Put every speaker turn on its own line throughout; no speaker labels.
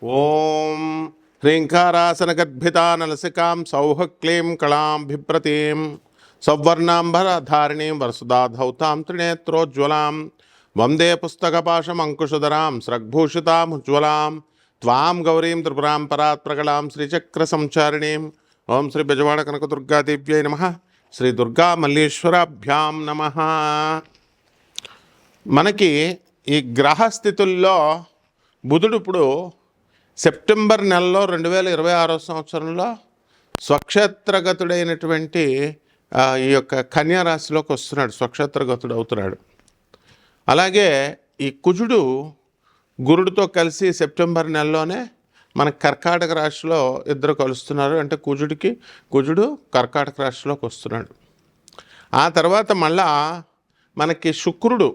ఓం హ్రీంకారాసనగద్భితానలసికాం సౌః క్లీం కళాం బిభ్రతీం సౌవర్ణాంబరధారిణీం వరసుధాధౌతాం త్రినేత్రోజ్వలాం వందే పుస్తకపాశమంకుశధరాం స్రగ్భూషితాముజ్వలాం త్వాం గౌరీం త్రిపురాం పరాత్ ప్రగళాం శ్రీచక్రసంచారిణీం. ఓం శ్రీ బెజవాడ కనకదుర్గాదేవ్యై నమః. శ్రీ దుర్గా మల్లీశ్వరాభ్యాం నమః. మనకి ఈ గ్రహస్థితుల్లో బుధుడు ఇప్పుడు సెప్టెంబర్ నెలలో 2026 సంవత్సరంలో స్వక్షేత్రగతుడైనటువంటి ఈ యొక్క కన్యా రాశిలోకి వస్తున్నాడు, స్వక్షేత్రగతుడు అవుతున్నాడు. అలాగే ఈ కుజుడు గురుడితో కలిసి సెప్టెంబర్ నెలలోనే మన కర్కాటక రాశిలో ఇద్దరు కలుస్తున్నారు. అంటే కుజుడు కర్కాటక రాశిలోకి వస్తున్నాడు. ఆ తర్వాత మళ్ళా మనకి శుక్రుడు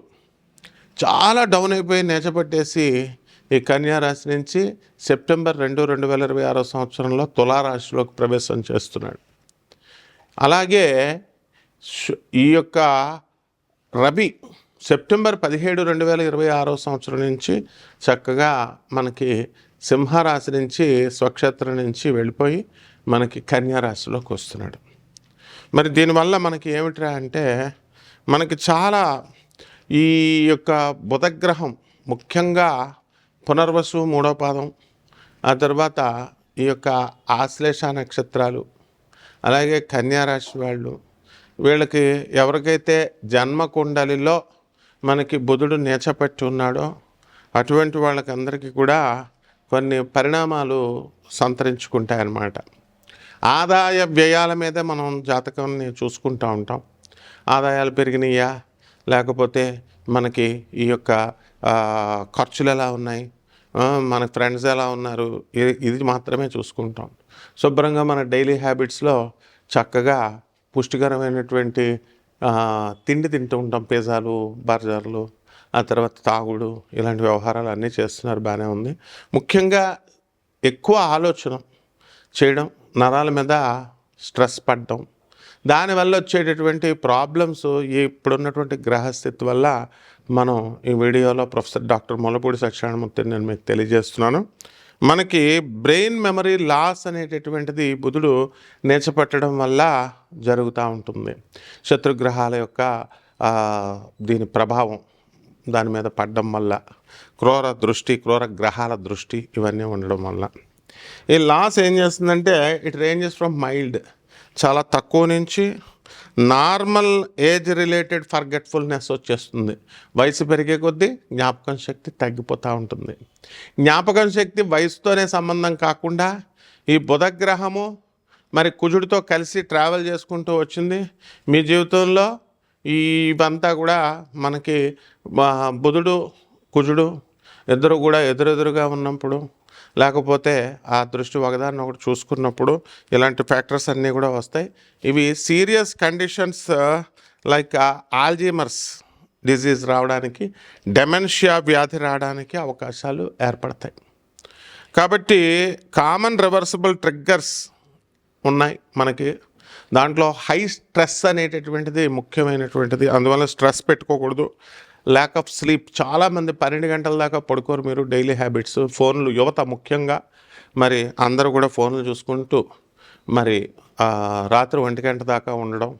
చాలా డౌన్ అయిపోయి నేచపట్టేసి ఈ కన్యా రాశి నుంచి సెప్టెంబర్ 2026 సంవత్సరంలో తులారాశిలోకి ప్రవేశం చేస్తున్నాడు. అలాగే ఈ యొక్క రవి సెప్టెంబర్ 17, 2026 సంవత్సరం నుంచి చక్కగా మనకి సింహరాశి నుంచి స్వక్షేత్రం నుంచి వెళ్ళిపోయి మనకి కన్యా రాశిలోకి వస్తున్నాడు. మరి దీనివల్ల మనకి ఏమిట్రా అంటే మనకి చాలా ఈ యొక్క బుధగ్రహం ముఖ్యంగా పునర్వసు 3వ పాదం, ఆ తర్వాత ఈ యొక్క ఆశ్లేష నక్షత్రాలు, అలాగే కన్యారాశి వాళ్ళు, వీళ్ళకి ఎవరికైతే జన్మకుండలిలో మనకి బుధుడు నేచపట్టి ఉన్నాడో అటువంటి వాళ్ళకందరికీ కూడా కొన్ని పరిణామాలు సంతరించుకుంటాయన్నమాట. ఆదాయ వ్యయాల మీదే మనం జాతకాన్ని చూసుకుంటూ ఉంటాం. ఆదాయాలు పెరిగినాయా, లేకపోతే మనకి ఈ యొక్క ఖర్చులు ఎలా ఉన్నాయి, మన ఫ్రెండ్స్ ఎలా ఉన్నారు, ఇది మాత్రమే చూసుకుంటాం. శుభ్రంగా మన డైలీ హ్యాబిట్స్లో చక్కగా పుష్టికరమైనటువంటి తిండి తింటూ ఉంటాం. పిజ్జాలు, బర్గర్లు, ఆ తర్వాత తాగుడు, ఇలాంటి వ్యవహారాలు అన్నీ చేస్తున్నారు, బాగానే ఉంది. ముఖ్యంగా ఎక్కువ ఆలోచన చేయడం, నరాల మీద స్ట్రెస్ పడడం, దానివల్ల వచ్చేటటువంటి ప్రాబ్లమ్స్ ఇప్పుడున్నటువంటి గ్రహస్థితి వల్ల మనం ఈ వీడియోలో ప్రొఫెసర్ డాక్టర్ ముల్లపూడి సత్యనారాయణమూర్తిని నేను మీకు తెలియజేస్తున్నాను. మనకి బ్రెయిన్ మెమరీ లాస్ అనేటటువంటిది బుధుడు నేర్చపట్టడం వల్ల జరుగుతూ ఉంటుంది. శత్రుగ్రహాల యొక్క దీని ప్రభావం దాని మీద పడడం వల్ల, క్రూర గ్రహాల దృష్టి ఇవన్నీ ఉండడం వల్ల ఈ లాస్ ఏం చేస్తుందంటే ఇట్ రేంజెస్ ఫ్రమ్ మైల్డ్, చాలా తక్కువ నుంచి నార్మల్ ఏజ్ రిలేటెడ్ ఫర్గెట్ఫుల్నెస్ వచ్చేస్తుంది. వయసు పెరిగే కొద్దీ జ్ఞాపకం శక్తి తగ్గిపోతూ ఉంటుంది. జ్ఞాపకం శక్తి వయసుతోనే సంబంధం కాకుండా ఈ బుధగ్రహము మరి కుజుడితో కలిసి ట్రావెల్ చేసుకుంటూ వచ్చింది మీ జీవితంలో. ఇవంతా కూడా మనకి బుధుడు కుజుడు ఇద్దరు కూడా ఎదురెదురుగా ఉన్నప్పుడు, లేకపోతే ఆ దృష్టి ఒకదాన్ని ఒకటి చూసుకున్నప్పుడు ఇలాంటి ఫ్యాక్టర్స్ అన్నీ కూడా వస్తాయి. ఇవి serious conditions like Alzheimer's disease రావడానికి, డెమెన్షియా వ్యాధి రావడానికి అవకాశాలు ఏర్పడతాయి. కాబట్టి కామన్ రివర్సిబుల్ ట్రిగ్గర్స్ ఉన్నాయి మనకి. దాంట్లో హై స్ట్రెస్ అనేటటువంటిది ముఖ్యమైనటువంటిది. అందువల్ల స్ట్రెస్ పెట్టుకోకూడదు. ల్యాక్ ఆఫ్ స్లీప్, చాలామంది 12 గంటల దాకా పడుకోరు మీరు. డైలీ హ్యాబిట్స్, ఫోన్లు, యువత ముఖ్యంగా మరి అందరూ కూడా ఫోన్లు చూసుకుంటూ మరి రాత్రి 1 గంట దాకా ఉండడం,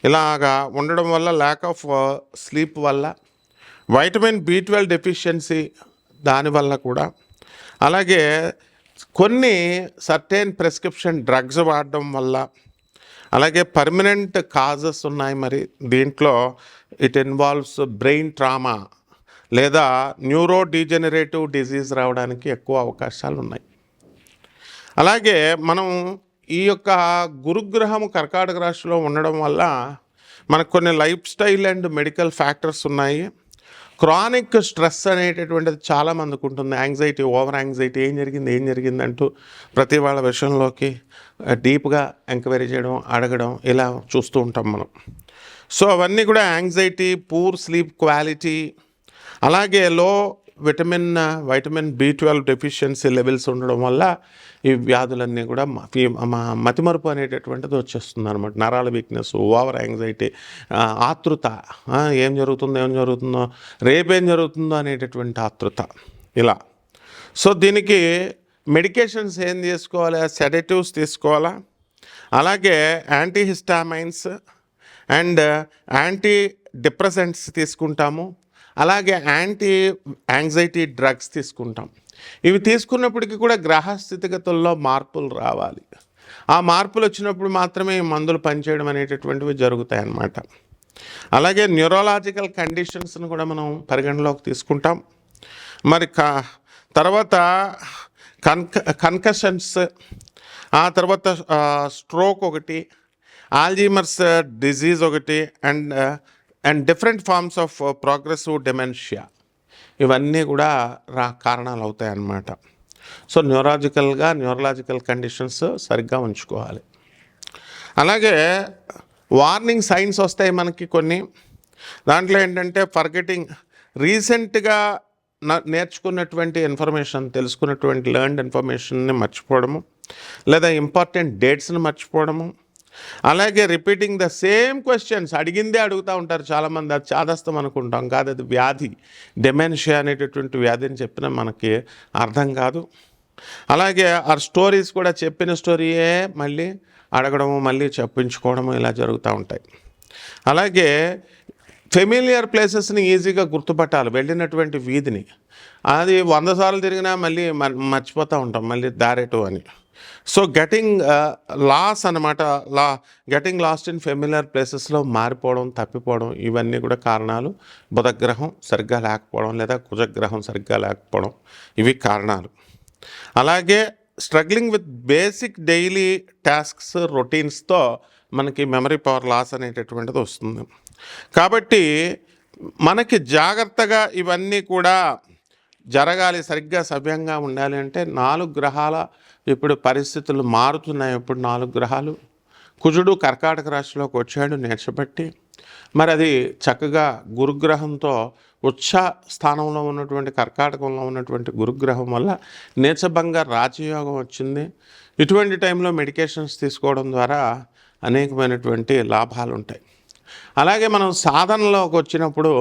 ఇలాగా ఉండడం వల్ల ల్యాక్ ఆఫ్ స్లీప్ వల్ల, వైటమిన్ B12 డెఫిషియన్సీ దానివల్ల కూడా, అలాగే కొన్ని సర్టెన్ ప్రిస్క్రిప్షన్ డ్రగ్స్ వాడడం వల్ల, అలాగే పర్మనెంట్ కాజెస్ ఉన్నాయి. మరి దీంట్లో ఇట్ ఇన్వాల్వ్స్ బ్రెయిన్ ట్రామా లేదా న్యూరో డీజెనరేటివ్ డిజీజ్ రావడానికి ఎక్కువ అవకాశాలు ఉన్నాయి. అలాగే మనం ఈ యొక్క గురుగ్రహం కర్కాటక రాశిలో ఉండడం వల్ల మనకు కొన్ని life style and medical factors ఉన్నాయి. క్రానిక్ స్ట్రెస్ అనేటటువంటిది చాలామందికి ఉంటుంది. యాంగ్జైటీ, ఓవర్ యాంగ్జైటీ, ఏం జరిగింది అంటూ ప్రతి వాళ్ళ విషయంలోకి డీప్గా ఎంక్వైరీ చేయడం, అడగడం, ఇలా చూస్తూ ఉంటాం మనం. సో అవన్నీ కూడా యాంగ్జైటీ, పూర్ స్లీప్ క్వాలిటీ, అలాగే లో వైటమిన్ B12 డెఫిషియన్సీ లెవెల్స్ ఉండడం వల్ల ఈ వ్యాధులన్నీ కూడా మతిమరుపు అనేటటువంటిది వచ్చేస్తుంది అనమాట. నరాల వీక్నెస్, ఓవర్ యాంగ్జైటీ, ఆతృత, ఏం జరుగుతుందో రేపేం జరుగుతుందో అనేటటువంటి ఆతృత, ఇలా. సో దీనికి మెడికేషన్స్ ఏం తీసుకోవాలి, సెడేటివ్స్ తీసుకోవాలా, అలాగే యాంటీహిస్టామైన్స్ అండ్ యాంటీ డిప్రెసెంట్స్ తీసుకుంటాము, అలాగే యాంటీ యాంగ్జైటీ డ్రగ్స్ తీసుకుంటాం. ఇవి తీసుకున్నప్పటికీ కూడా గ్రహ స్థితిగతుల్లో మార్పులు రావాలి. ఆ మార్పులు వచ్చినప్పుడు మాత్రమే ఈ మందులు పనిచేయడం అనేటటువంటివి జరుగుతాయి అన్నమాట. అలాగే న్యూరలాజికల్ కండిషన్స్ను కూడా మనం పరిగణలోకి తీసుకుంటాం. మరి తర్వాత కన్కషన్స్, ఆ తర్వాత స్ట్రోక్ ఒకటి, ఆల్జీమర్స్ డిజీజ్ ఒకటి, and different forms of progressive dementia, ఇవన్నీ కూడా కారణాలు అవుతాయి అన్నమాట. సో న్యూరలాజికల్ కండిషన్స్ సరిగ్గా ఉంచుకోవాలి. అలాగే వార్నింగ్ సైన్స్ వస్తాయి మనకి కొన్ని. దాంట్లో ఏంటంటే ఫర్గెటింగ్, రీసెంట్గా నేర్చుకున్నటువంటి ఇన్ఫర్మేషన్, తెలుసుకున్నటువంటి లెర్న్డ్ ఇన్ఫర్మేషన్ని మర్చిపోవడము, లేదా ఇంపార్టెంట్ డేట్స్ని మర్చిపోవడము, అలాగే రిపీటింగ్ ద సేమ్ క్వశ్చన్స్, అడిగిందే అడుగుతూ ఉంటారు చాలామంది. అది చాదస్తం అనుకుంటాం, కాదు, అది వ్యాధి. డెమెన్షియా అనేటటువంటి వ్యాధిని చెప్పినా మనకి అర్థం కాదు. అలాగే ఆ స్టోరీస్ కూడా, చెప్పిన స్టోరీయే మళ్ళీ అడగడము, మళ్ళీ చెప్పించుకోవడము, ఇలా జరుగుతూ ఉంటాయి. అలాగే ఫెమిలియర్ ప్లేసెస్ని ఈజీగా గుర్తుపట్టాలి, వెళ్ళినటువంటి వీధిని. అది 100 సార్లు తిరిగినా మళ్ళీ మర్చిపోతూ ఉంటాం, మళ్ళీ దారేటు అని. So getting lost in familiar ప్లేసెస్లో మారిపోవడం, తప్పిపోవడం, ఇవన్నీ కూడా కారణాలు. బుధగ్రహం సరిగ్గా లేకపోవడం లేదా కుజగ్రహం సరిగ్గా లేకపోవడం, ఇవి కారణాలు. అలాగే struggling with basic daily tasks, రొటీన్స్తో మనకి మెమరీ పవర్ లాస్ అనేటటువంటిది వస్తుంది. కాబట్టి మనకి జాగ్రత్తగా ఇవన్నీ కూడా జరగాలి, సరిగ్గా సవ్యంగా ఉండాలి అంటే 4 గ్రహాల ఇప్పుడు పరిస్థితులు మారుతున్నాయి. ఇప్పుడు 4 గ్రహాలు, కుజుడు కర్కాటక రాశిలోకి వచ్చాడు నేర్చబట్టి. మరి అది చక్కగా గురుగ్రహంతో ఉచ్చ స్థానంలో ఉన్నటువంటి, కర్కాటకంలో ఉన్నటువంటి గురుగ్రహం వల్ల నీచభంగ రాజయోగం వచ్చింది. ఇటువంటి టైంలో మెడికేషన్స్ తీసుకోవడం ద్వారా అనేకమైనటువంటి లాభాలు ఉంటాయి. అలాగే మనం సాధనలోకి వచ్చినప్పుడు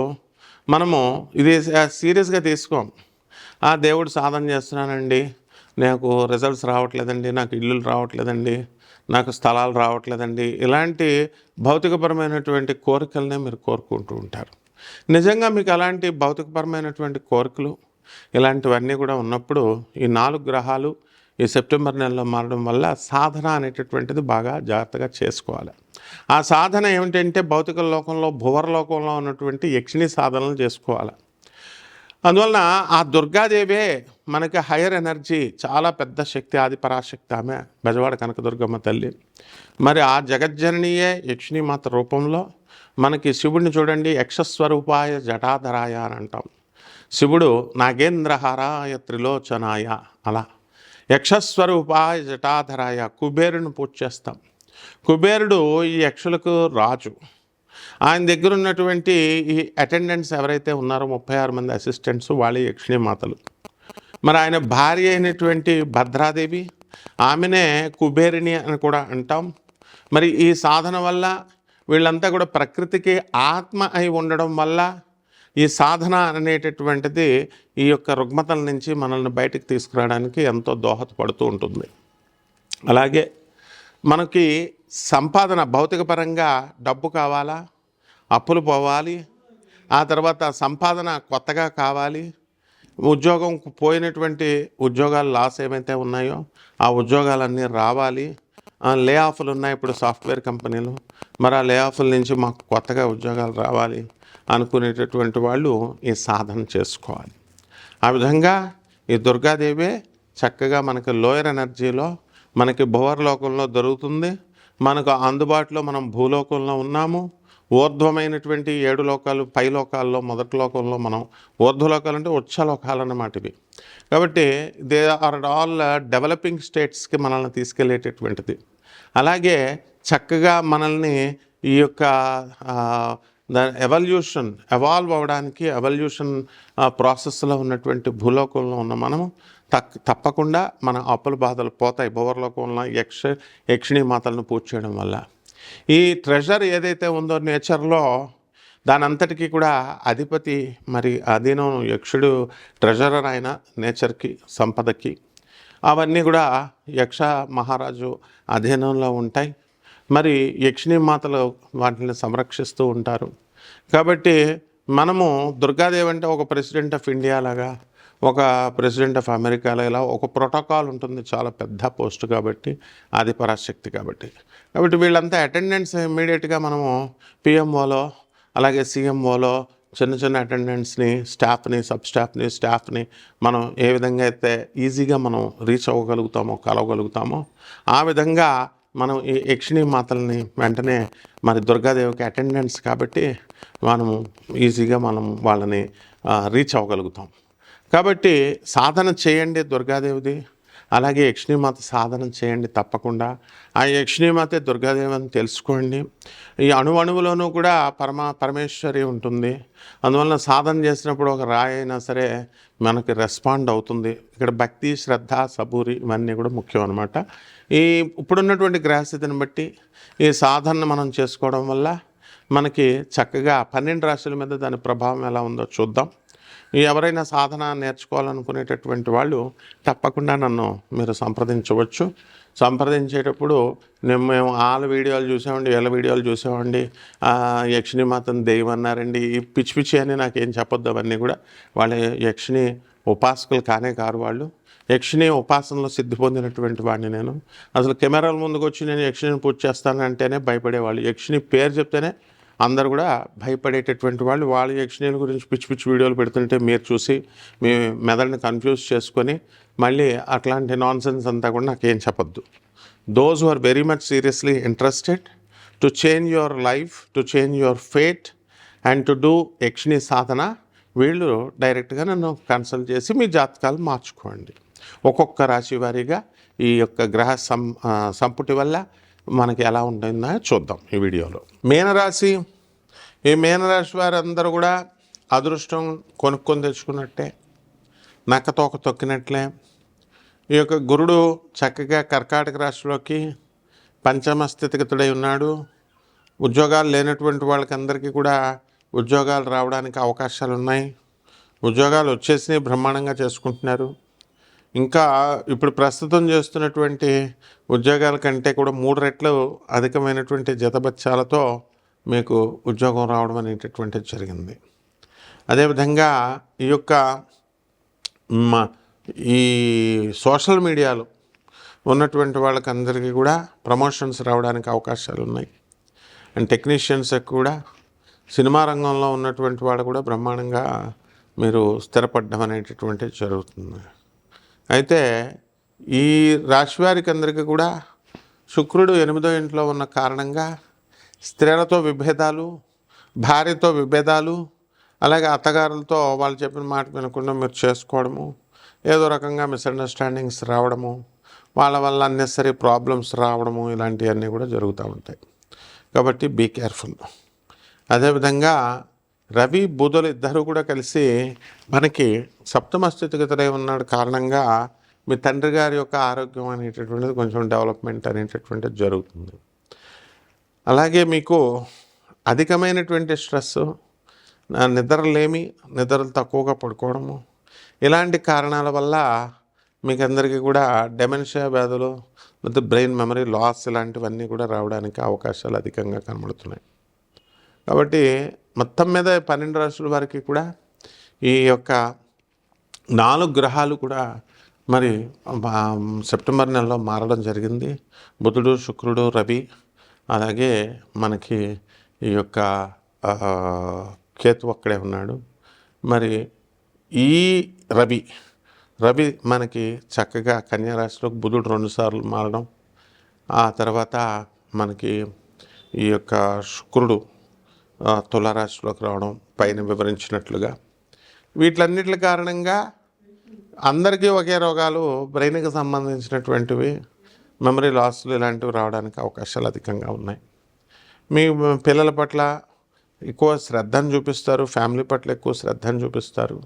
మనము ఇది సీరియస్గా తీసుకోం. దేవుడు సాధన చేస్తున్నానండి, నాకు రిజల్ట్స్ రావట్లేదండి, నాకు ఇల్లులు రావట్లేదండి, నాకు స్థలాలు రావట్లేదండి, ఇలాంటి భౌతికపరమైనటువంటి కోరికలనే మీరు కోరుకుంటూ ఉంటారు. నిజంగా మీకు అలాంటి భౌతికపరమైనటువంటి కోరికలు ఇలాంటివన్నీ కూడా ఉన్నప్పుడు ఈ 4 గ్రహాలు ఈ సెప్టెంబర్ నెలలో మారడం వల్ల సాధన అనేటటువంటిది బాగా జాగ్రత్తగా చేసుకోవాలి. ఆ సాధన ఏమిటంటే భౌతిక లోకంలో, భువర్లోకంలో ఉన్నటువంటి యక్షిణి సాధనలు చేసుకోవాలి. అందువలన ఆ దుర్గాదేవే మనకి హయ్యర్ ఎనర్జీ, చాలా పెద్ద శక్తి, ఆది పరాశక్తి ఆమె, బెజవాడ కనకదుర్గమ్మ తల్లి. మరి ఆ జగజ్జననీయే యక్షిణీమాత రూపంలో మనకి శివుడిని చూడండి, యక్షస్వరూపాయ జటాధరాయ అని అంటాం. శివుడు నాగేంద్రహారాయ త్రిలోచనాయ, అలా యక్షస్వరూపాయ జటాధరాయ. కుబేరుని పూజ చేస్తాం. కుబేరుడు ఈ యక్షులకు రాజు. ఆయన దగ్గర ఉన్నటువంటి ఈ అటెండెంట్స్ ఎవరైతే ఉన్నారో 36 మంది అసిస్టెంట్స్, వాళ్ళే యక్షిణీ మాతలు. మరి ఆయన భార్య అయినటువంటి భద్రాదేవి, ఆమెనే కుబేరిని అని కూడా అంటాం. మరి ఈ సాధన వల్ల వీళ్ళంతా కూడా ప్రకృతికి ఆత్మ అయి ఉండడం వల్ల ఈ సాధన అనేటటువంటిది ఈ యొక్క రుగ్మతల నుంచి మనల్ని బయటకు తీసుకురావడానికి ఎంతో దోహదపడుతూ ఉంటుంది. అలాగే మనకి సంపాదన, భౌతికపరంగా డబ్బు కావాలా, అప్పులు పోవాలి, ఆ తర్వాత సంపాదన కొత్తగా కావాలి, ఉద్యోగం పోయినటువంటి ఉద్యోగాలు లాస్ ఏమైతే ఉన్నాయో ఆ ఉద్యోగాలన్నీ రావాలి, లే ఆఫ్లు ఉన్నాయి ఇప్పుడు సాఫ్ట్వేర్ కంపెనీలు, మరి ఆ లే ఆఫ్ల నుంచి మాకు కొత్తగా ఉద్యోగాలు రావాలి అనుకునేటటువంటి వాళ్ళు ఈ సాధన చేసుకోవాలి. ఆ విధంగా ఈ దుర్గాదేవే చక్కగా మనకి లోయర్ ఎనర్జీలో, మనకి భువర్లోకంలో దొరుకుతుంది. మనకు అందుబాటులో మనం భూలోకంలో ఉన్నాము. ఊర్ధ్వమైనటువంటి 7 లోకాలు, పై లోకాల్లో మొదటి లోకంలో మనం, ఊర్ధ్వలోకాలు అంటే ఉచ్చలోకాలు అన్నమాట ఇవి. కాబట్టి దే ఆర్ ఆల్ డెవలపింగ్ స్టేట్స్కి మనల్ని తీసుకెళ్ళేటటువంటిది. అలాగే చక్కగా మనల్ని ఈ యొక్క ఎవాల్వ్ అవ్వడానికి, ఎవల్యూషన్ ప్రాసెస్లో ఉన్నటువంటి భూలోకంలో ఉన్న మనము తప్పకుండా మన అప్పుల బాధలు పోతాయి భువర్లోకంలో యక్షిణీ మాతలను పూజ చేయడం వల్ల. ఈ ట్రెజర్ ఏదైతే ఉందో నేచర్లో, దాని అంతటికీ కూడా అధిపతి, మరి అధీనం యక్షుడు ట్రెజరర్ ఆయన నేచర్కి, సంపదకి. అవన్నీ కూడా యక్ష మహారాజు అధీనంలో ఉంటాయి. మరి యక్షిణీ మాతలు వాటిని సంరక్షిస్తూ ఉంటారు. కాబట్టి మనము దుర్గాదేవి అంటే ఒక ప్రెసిడెంట్ ఆఫ్ ఇండియా లాగా, ఒక ప్రెసిడెంట్ ఆఫ్ అమెరికా ఇలా ఒక ప్రోటోకాల్ ఉంటుంది. చాలా పెద్ద పోస్ట్ కాబట్టి, ఆది పరాశక్తి కాబట్టి. వీళ్ళంతా అటెండెన్స్ ఇమ్మీడియట్గా మనము పిఎంఓలో అలాగే సీఎంఓలో చిన్న చిన్న అటెండెంట్స్ని, స్టాఫ్ని, సబ్ స్టాఫ్ని మనం ఏ విధంగా అయితే ఈజీగా మనం రీచ్ అవ్వగలుగుతామో, కలవగలుగుతామో ఆ విధంగా మనం ఈ యక్షిణీ మాతల్ని వెంటనే మరి దుర్గాదేవికి అటెండెన్స్ కాబట్టి మనము ఈజీగా మనం వాళ్ళని రీచ్ అవ్వగలుగుతాం. కాబట్టి సాధన చేయండి దుర్గాదేవిది, అలాగే యక్షిణీమాత సాధన చేయండి తప్పకుండా. ఆ యక్షిణీమాతే దుర్గాదేవి అని తెలుసుకోండి. ఈ అణువులోనూ కూడా పరమేశ్వరి ఉంటుంది. అందువలన సాధన చేసినప్పుడు ఒక రాయి అయినా సరే మనకి రెస్పాండ్ అవుతుంది. ఇక్కడ భక్తి, శ్రద్ధ, సబూరి ఇవన్నీ కూడా ముఖ్యం అనమాట. ఇప్పుడున్నటువంటి గ్రహస్థితిని బట్టి ఈ సాధనను మనం చేసుకోవడం వల్ల మనకి చక్కగా 12 రాశుల మీద దాని ప్రభావం ఎలా ఉందో చూద్దాం. ఎవరైనా సాధన నేర్చుకోవాలనుకునేటటువంటి వాళ్ళు తప్పకుండా నన్ను మీరు సంప్రదించవచ్చు. సంప్రదించేటప్పుడు మేము వాళ్ళ వీడియోలు చూసామండి, వీళ్ళ వీడియోలు చూసామండి, యక్షిణీమాతను దెయ్యం అన్నారండి, ఈ పిచ్చి అని నాకేం చెప్పొద్దు. అవన్నీ కూడా వాళ్ళ యక్షిణి ఉపాసకులు కారు. వాళ్ళు యక్షిణి ఉపాసనలో సిద్ధి పొందినటువంటి వాడిని నేను. అసలు కెమెరాల ముందుకు వచ్చి నేను యక్షిణిని పూజ చేస్తానంటేనే భయపడేవాళ్ళు. యక్షిణి పేరు చెప్తేనే అందరు కూడా భయపడేటటువంటి వాళ్ళు. వాళ్ళ యక్షిణీల గురించి పిచ్చి వీడియోలు పెడుతుంటే మీరు చూసి మీ మెదడుని కన్ఫ్యూజ్ చేసుకొని మళ్ళీ అట్లాంటి నాన్సెన్స్ అంతా కూడా నాకేం చెప్పొద్దు. Those who are very much seriously interested to change your life, to change your fate and to do Yakshini సాధన, వీళ్ళు డైరెక్ట్గా నన్ను కన్సల్ట్ చేసి మీ జాతకాలు మార్చుకోండి. ఒక్కొక్క రాశి వారీగా ఈ యొక్క గ్రహ సంపుటి వల్ల మనకి ఎలా ఉంటుందో చూద్దాం ఈ వీడియోలో. మీనరాశి, ఈ మీనరాశి వారందరూ కూడా అదృష్టం కొనుక్కొని తెచ్చుకున్నట్టే, నక్కతోక తొక్కినట్లే. ఈ యొక్క గురుడు చక్కగా కర్కాటక రాశిలోకి పంచమ స్థితిగతుడై ఉన్నాడు. ఉద్యోగాలు లేనటువంటి వాళ్ళకందరికీ కూడా ఉద్యోగాలు రావడానికి అవకాశాలు ఉన్నాయి. ఉద్యోగాలు వచ్చేసి బ్రహ్మాండంగా చేసుకుంటున్నారు. ఇంకా ఇప్పుడు ప్రస్తుతం చేస్తున్నటువంటి ఉద్యోగాల కంటే కూడా 3 రెట్లు అధికమైనటువంటి జతబత్యాలతో మీకు ఉద్యోగం రావడం అనేటటువంటిది జరిగింది. అదేవిధంగా ఈ యొక్క ఈ సోషల్ మీడియాలో ఉన్నటువంటి వాళ్ళకందరికీ కూడా ప్రమోషన్స్ రావడానికి అవకాశాలు ఉన్నాయి. అండ్ టెక్నీషియన్స్కి కూడా, సినిమా రంగంలో ఉన్నటువంటి వాళ్ళు కూడా బ్రహ్మాండంగా మీరు స్థిరపడడం అనేటటువంటిది జరుగుతుంది. అయితే ఈ రాశి వారికి అందరికీ కూడా శుక్రుడు 8వ ఇంట్లో ఉన్న కారణంగా స్త్రీలతో విభేదాలు, భార్యతో విభేదాలు, అలాగే అత్తగారులతో వాళ్ళు చెప్పిన మాట వినకుండా మీరు చేసుకోవడము, ఏదో రకంగా మిస్అండర్స్టాండింగ్స్ రావడము, వాళ్ళ వల్ల అన్నెసరీ ప్రాబ్లమ్స్ రావడము, ఇలాంటివన్నీ కూడా జరుగుతూ ఉంటాయి. కాబట్టి బీ కేర్ఫుల్. అదేవిధంగా రవి, బుధులు ఇద్దరు కూడా కలిసి మనకి సప్తమ స్థితిగతులై ఉన్నాడు కారణంగా మీ తండ్రి గారి యొక్క ఆరోగ్యం అనేటటువంటిది కొంచెం డెవలప్మెంట్ అనేటటువంటిది జరుగుతుంది. అలాగే మీకు అధికమైనటువంటి స్ట్రెస్, నిద్రలేమి, నిద్రలు తక్కువగా పడుకోవడము, ఇలాంటి కారణాల వల్ల మీకు అందరికీ కూడా డెమెన్షియా వ్యాధులు, లేదా బ్రెయిన్ మెమరీ లాస్ ఇలాంటివన్నీ కూడా రావడానికి అవకాశాలు అధికంగా కనబడుతున్నాయి. కాబట్టి మొత్తం మీద 12 రాశుల వారికి కూడా ఈ యొక్క 4 గ్రహాలు కూడా మరి సెప్టెంబర్ నెలలో మారడం జరిగింది. బుధుడు, శుక్రుడు, రవి, అలాగే మనకి ఈ యొక్క కేతు అక్కడే ఉన్నాడు. మరి ఈ రవి మనకి చక్కగా కన్యారాశిలో, బుధుడు 2 సార్లు మారడం, ఆ తర్వాత మనకి ఈ యొక్క శుక్రుడు తులారాశిలోకి రావడం, పైన వివరించినట్లుగా. వీటిలన్నిటి కారణంగా అందరికీ ఒకే రోగాలు, బ్రెయిన్కి సంబంధించినటువంటివి, మెమరీ లాస్లు ఇలాంటివి రావడానికి అవకాశాలు అధికంగా ఉన్నాయి. మీ పిల్లల పట్ల ఎక్కువ శ్రద్ధను చూపిస్తారు, ఫ్యామిలీ పట్ల ఎక్కువ శ్రద్ధను చూపిస్తారు.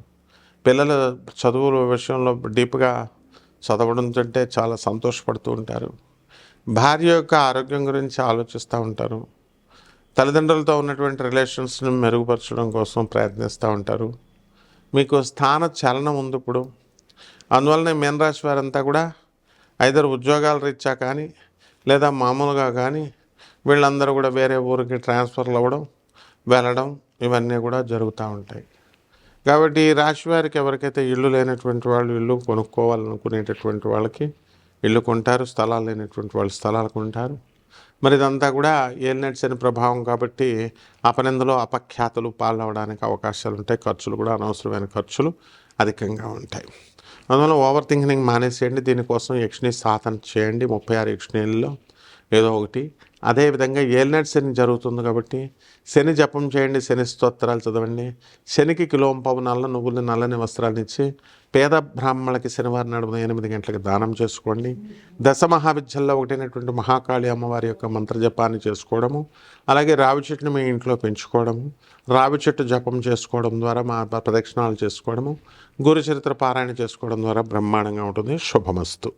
పిల్లల చదువుల విషయంలో డీప్గా చదవడంతో చాలా సంతోషపడుతూ ఉంటారు. భార్య యొక్క ఆరోగ్యం గురించి ఆలోచిస్తూ ఉంటారు. తల్లిదండ్రులతో ఉన్నటువంటి రిలేషన్స్ని మెరుగుపరచడం కోసం ప్రయత్నిస్తూ ఉంటారు. మీకు స్థాన చలనం ఉంది ఇప్పుడు. అందువలన మీనరాశి వారంతా కూడా ఐదర్ ఉద్యోగాల రీత్యా కానీ లేదా మామూలుగా కానీ వీళ్ళందరూ కూడా వేరే ఊరికి ట్రాన్స్ఫర్లు అవ్వడం, వెళ్ళడం ఇవన్నీ కూడా జరుగుతూ ఉంటాయి. కాబట్టి ఈ రాశి వారికి ఎవరికైతే ఇల్లు లేనటువంటి వాళ్ళు ఇల్లు కొనుక్కోవాలనుకునేటటువంటి వాళ్ళకి ఇల్లు కొంటారు, స్థలాలు లేనటువంటి వాళ్ళు స్థలాలు కొంటారు. మరి ఇదంతా కూడా ఏలినాటి శని ప్రభావం కాబట్టి అపనిందలో అపఖ్యాతులు పాలవడానికి అవకాశాలు ఉంటాయి. ఖర్చులు కూడా అనవసరమైన ఖర్చులు అధికంగా ఉంటాయి. అందువల్ల ఓవర్ థింకింగ్ మానేసేయండి. దీనికోసం యక్షిని సాధన చేయండి. 36 యక్షిణీల్లో ఏదో ఒకటి. అదేవిధంగా ఏలినాటి శని జరుగుతుంది కాబట్టి శని జపం చేయండి, శని స్తోత్రాలు చదవండి. శనికి కిలోంపావు నల్ల నువ్వులు నల్లని వస్త్రాలు ఇచ్చి పేద బ్రాహ్మణులకి శనివారం నడుమ 8 గంటలకు దానం చేసుకోండి. దశ మహావిద్యల్లో ఒకటైనటువంటి మహాకాళి అమ్మవారి యొక్క మంత్రజపాన్ని చేసుకోవడము, అలాగే రావి చెట్టుని మీ ఇంట్లో పెంచుకోవడము, రావి చెట్టు జపం చేసుకోవడం ద్వారా మా ప్రదక్షిణాలు చేసుకోవడము, గురు చరిత్ర పారాయణ చేసుకోవడం ద్వారా బ్రహ్మాండంగా ఉంటుంది. శుభమస్తు.